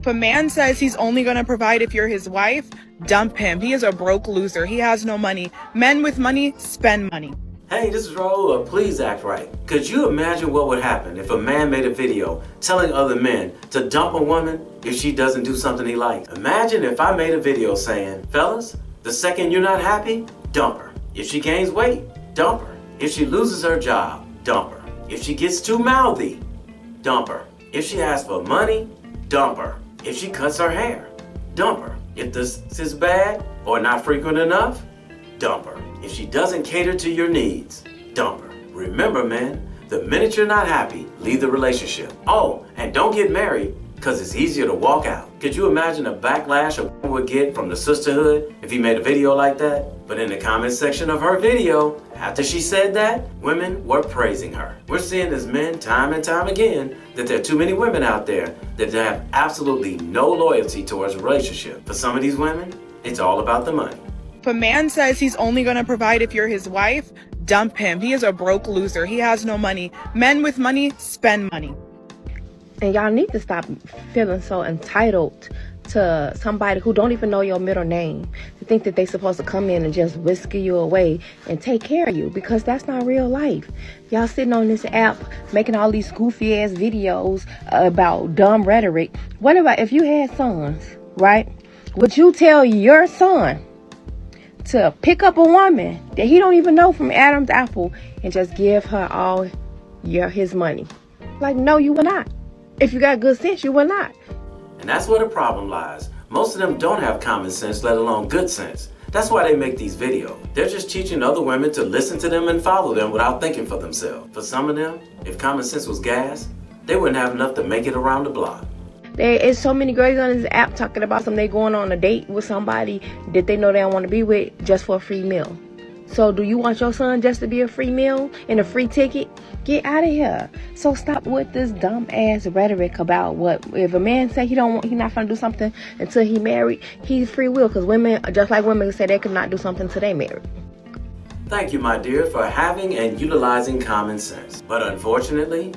If a man says he's only going to provide if you're his wife, dump him. He is a broke loser. He has no money. Men with money spend money. Hey, this is Raulh. Please act right. Could you imagine what would happen if a man made a video telling other men to dump a woman if she doesn't do something he likes? Imagine if I made a video saying, fellas, the second you're not happy, dump her. If she gains weight, dump her. If she loses her job, dump her. If she gets too mouthy, dump her. If she asks for money, dump her. If she cuts her hair, dump her. If this is bad or not frequent enough, dump her. If she doesn't cater to your needs, dump her. Remember, man, the minute you're not happy, leave the relationship. Oh, and don't get married because it's easier to walk out. Could you imagine the backlash a woman would get from the sisterhood if he made a video like that? But in the comment section of her video, after she said that, women were praising her. We're seeing as men time and time again that there are too many women out there that have absolutely no loyalty towards a relationship. For some of these women, it's all about the money. If a man says he's only going to provide if you're his wife, dump him. He is a broke loser. He has no money. Men with money spend money. And y'all need to stop feeling so entitled to somebody who don't even know your middle name, to think that they're supposed to come in and just whisk you away and take care of you, because that's not real life. Y'all sitting on this app making all these goofy ass videos about dumb rhetoric. What about if you had sons, right? Would you tell your son to pick up a woman that he don't even know from Adam's apple and just give her all his money? Like, no, you will not. If you got good sense, you will not. And that's where the problem lies. Most of them don't have common sense, let alone good sense. That's why they make these videos. They're just teaching other women to listen to them and follow them without thinking for themselves. For some of them, if common sense was gas, they wouldn't have enough to make it around the block. There is so many girls on this app talking about they going on a date with somebody that they know they don't want to be with just for a free meal. So do you want your son just to be a free meal and a free ticket? Get out of here. So stop with this dumb ass rhetoric about what if a man say he not gonna do something until he married, he's free will, because women, just like women say they could not do something until they married. Thank you, my dear, for having and utilizing common sense. But unfortunately,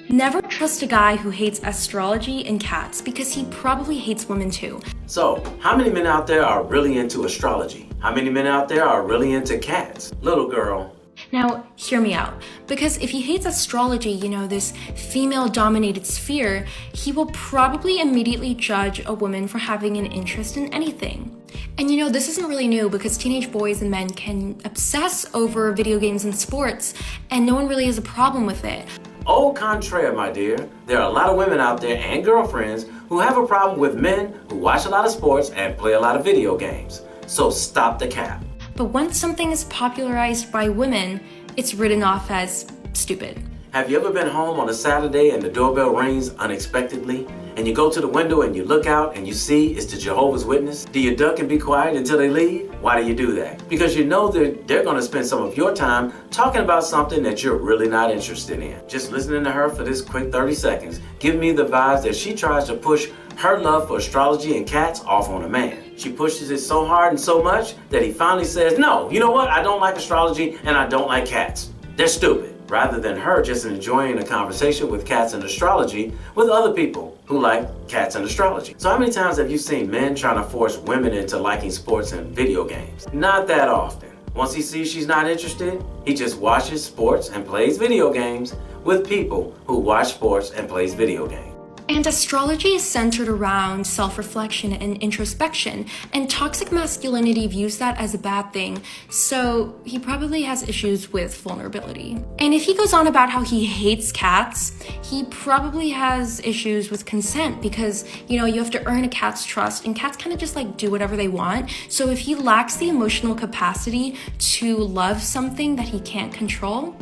never trust a guy who hates astrology and cats, because he probably hates women too. So, how many men out there are really into astrology? How many men out there are really into cats? Little girl. Now, hear me out, because if he hates astrology, this female-dominated sphere, he will probably immediately judge a woman for having an interest in anything. And this isn't really new, because teenage boys and men can obsess over video games and sports, and no one really has a problem with it. Au contraire, my dear, there are a lot of women out there and girlfriends who have a problem with men who watch a lot of sports and play a lot of video games. So stop the cap. But once something is popularized by women, it's written off as stupid. Have you ever been home on a Saturday and the doorbell rings unexpectedly, and you go to the window and you look out and you see it's the Jehovah's Witness? Do you duck and be quiet until they leave? Why do you do that? Because you know that they're going to spend some of your time talking about something that you're really not interested in. Just listening to her for this quick 30 seconds give me the vibes that she tries to push her love for astrology and cats off on a man. She pushes it so hard and so much that he finally says, no, you know what? I don't like astrology and I don't like cats. They're stupid. Rather than her just enjoying a conversation with cats and astrology with other people who like cats and astrology. So how many times have you seen men trying to force women into liking sports and video games? Not that often. Once he sees she's not interested, he just watches sports and plays video games with people who watch sports and plays video games. And astrology is centered around self-reflection and introspection, and toxic masculinity views that as a bad thing, so he probably has issues with vulnerability. And if he goes on about how he hates cats, he probably has issues with consent, because, you have to earn a cat's trust, and cats kind of just do whatever they want. So if he lacks the emotional capacity to love something that he can't control,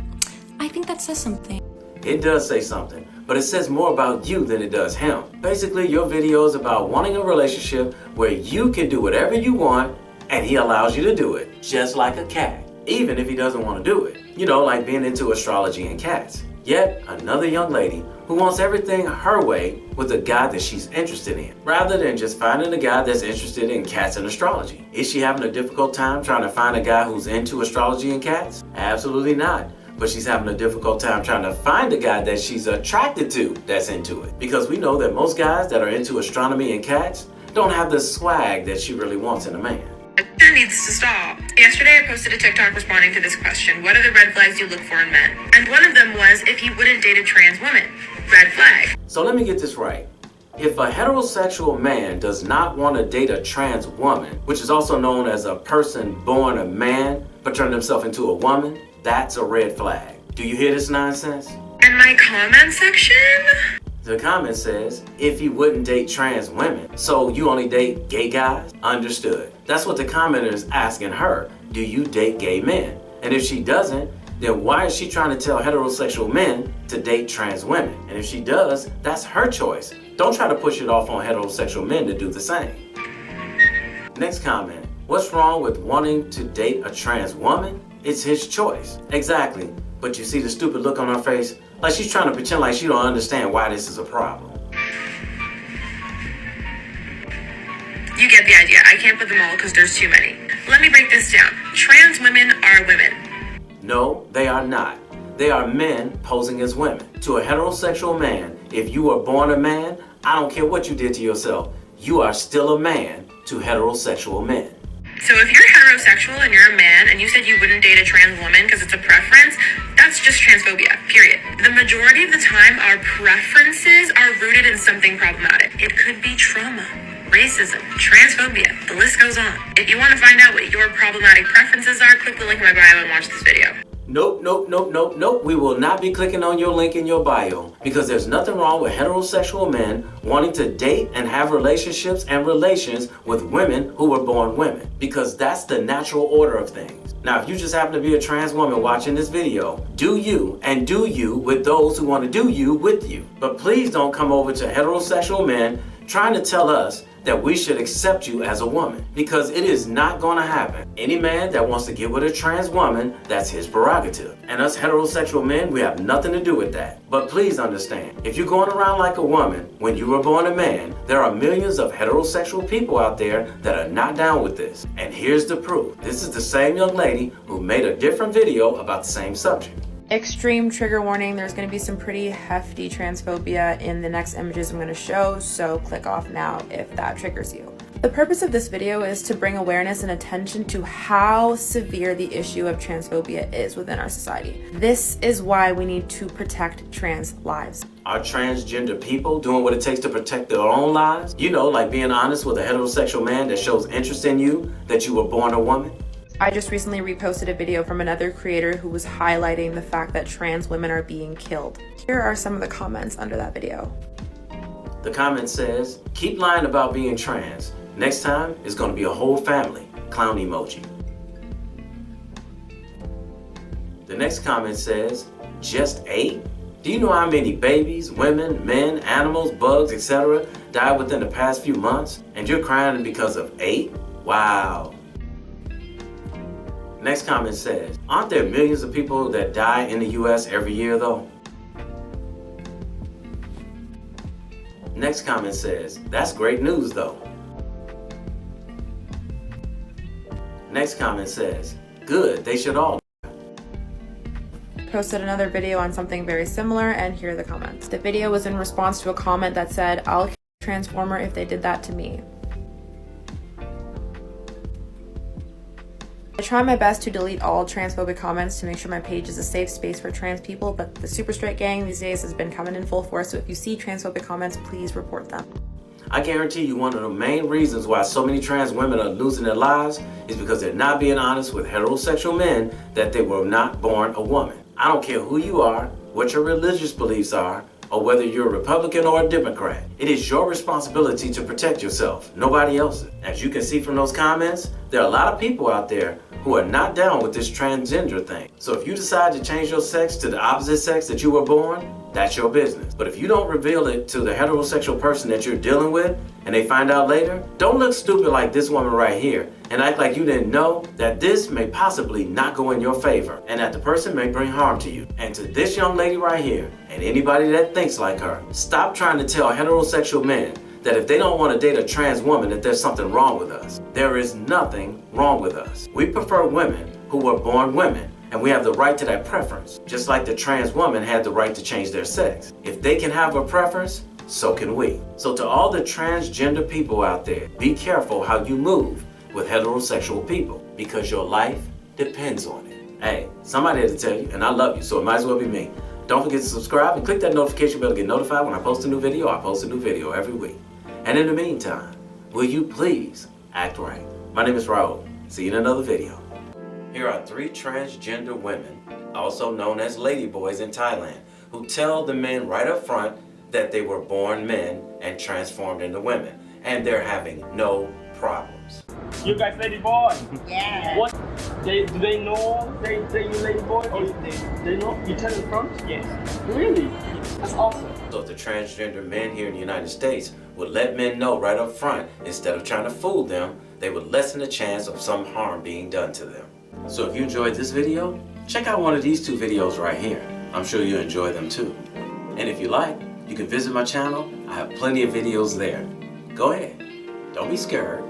I think that says something. It does say something, but it says more about you than it does him. Basically, your video is about wanting a relationship where you can do whatever you want and he allows you to do it, just like a cat, even if he doesn't want to do it. Like being into astrology and cats. Yet another young lady who wants everything her way with a guy that she's interested in, rather than just finding a guy that's interested in cats and astrology. Is she having a difficult time trying to find a guy who's into astrology and cats? Absolutely not. but she's having a difficult time trying to find a guy that she's attracted to that's into it. Because we know that most guys that are into astronomy and cats don't have the swag that she really wants in a man. That needs to stop. Yesterday I posted a TikTok responding to this question: what are the red flags you look for in men? And one of them was if he wouldn't date a trans woman. Red flag. So let me get this right. If a heterosexual man does not want to date a trans woman, which is also known as a person born a man but turned himself into a woman, that's a red flag. Do you hear this nonsense? And my comment section? The comment says, if he wouldn't date trans women, so you only date gay guys? Understood. That's what the commenter is asking her. Do you date gay men? And if she doesn't, then why is she trying to tell heterosexual men to date trans women? And if she does, that's her choice. Don't try to push it off on heterosexual men to do the same. Next comment. What's wrong with wanting to date a trans woman? It's his choice. Exactly. But you see the stupid look on her face? Like she's trying to pretend like she don't understand why this is a problem. You get the idea. I can't put them all because there's too many. Let me break this down. Trans women are women. No, they are not. They are men posing as women. To a heterosexual man, if you were born a man, I don't care what you did to yourself, you are still a man to heterosexual men. So if you're heterosexual and you're a man and you said you wouldn't date a trans woman because it's a preference, that's just transphobia, period. The majority of the time, our preferences are rooted in something problematic. It could be trauma, racism, transphobia, the list goes on. If you want to find out what your problematic preferences are, click the link in my bio and watch this video. Nope, nope, nope, nope, nope. We will not be clicking on your link in your bio because there's nothing wrong with heterosexual men wanting to date and have relationships and relations with women who were born women, because that's the natural order of things. Now, if you just happen to be a trans woman watching this video, do you, and do you with those who want to do you with you. But please don't come over to heterosexual men trying to tell us that we should accept you as a woman, because it is not going to happen. Any man that wants to get with a trans woman, that's his prerogative. And us heterosexual men, we have nothing to do with that. But please understand, if you're going around like a woman when you were born a man, there are millions of heterosexual people out there that are not down with this. And here's the proof. This is the same young lady who made a different video about the same subject. Extreme trigger warning, there's going to be some pretty hefty transphobia in the next images I'm going to show, so click off now if that triggers you. The purpose of this video is to bring awareness and attention to how severe the issue of transphobia is within our society. This is why we need to protect trans lives. Are transgender people doing what it takes to protect their own lives? You know, like being honest with a heterosexual man that shows interest in you, that you were born a woman? I just recently reposted a video from another creator who was highlighting the fact that trans women are being killed. Here are some of the comments under that video. The comment says, keep lying about being trans. Next time, it's going to be a whole family. Clown emoji. The next comment says, just 8? Do you know how many babies, women, men, animals, bugs, etc. died within the past few months? And you're crying because of 8? Wow. Next comment says, aren't there millions of people that die in the US every year though? Next comment says, that's great news though. Next comment says, good, they should all die. Posted another video on something very similar, and here are the comments. The video was in response to a comment that said, I'll kill a transformer if they did that to me. I try my best to delete all transphobic comments to make sure my page is a safe space for trans people, but the super straight gang these days has been coming in full force, so if you see transphobic comments, please report them. I guarantee you one of the main reasons why so many trans women are losing their lives is because they're not being honest with heterosexual men that they were not born a woman. I don't care who you are, what your religious beliefs are, or whether you're a Republican or a Democrat. It is your responsibility to protect yourself, nobody else's. As you can see from those comments, there are a lot of people out there who are not down with this transgender thing. So if you decide to change your sex to the opposite sex that you were born, that's your business. But if you don't reveal it to the heterosexual person that you're dealing with and they find out later, don't look stupid like this woman right here and act like you didn't know that this may possibly not go in your favor and that the person may bring harm to you. And to this young lady right here and anybody that thinks like her, stop trying to tell heterosexual men that if they don't want to date a trans woman that there's something wrong with us. There is nothing wrong with us. We prefer women who were born women, And we have the right to that preference, just like the trans woman had the right to change their sex. If they can have a preference, so can we. So to all the transgender people out there, be careful how you move with heterosexual people, because your life depends on it. Hey, somebody had to tell you, and I love you, so it might as well be me. Don't forget to subscribe and click that notification bell to get notified when I post a new video. I post a new video every week. And in the meantime, will you please act right? My name is Raulh. See you in another video. Here are 3 transgender women, also known as ladyboys in Thailand, who tell the men right up front that they were born men and transformed into women, and they're having no problems. You guys lady boy? Yeah. What? Do they know they you lady boy? Or they know? You tell in front? Yes. Really? That's awesome. So if the transgender men here in the United States would let men know right up front, instead of trying to fool them, they would lessen the chance of some harm being done to them. So if you enjoyed this video, check out one of these 2 videos right here. I'm sure you'll enjoy them too. And if you like, you can visit my channel. I have plenty of videos there. Go ahead. Don't be scared.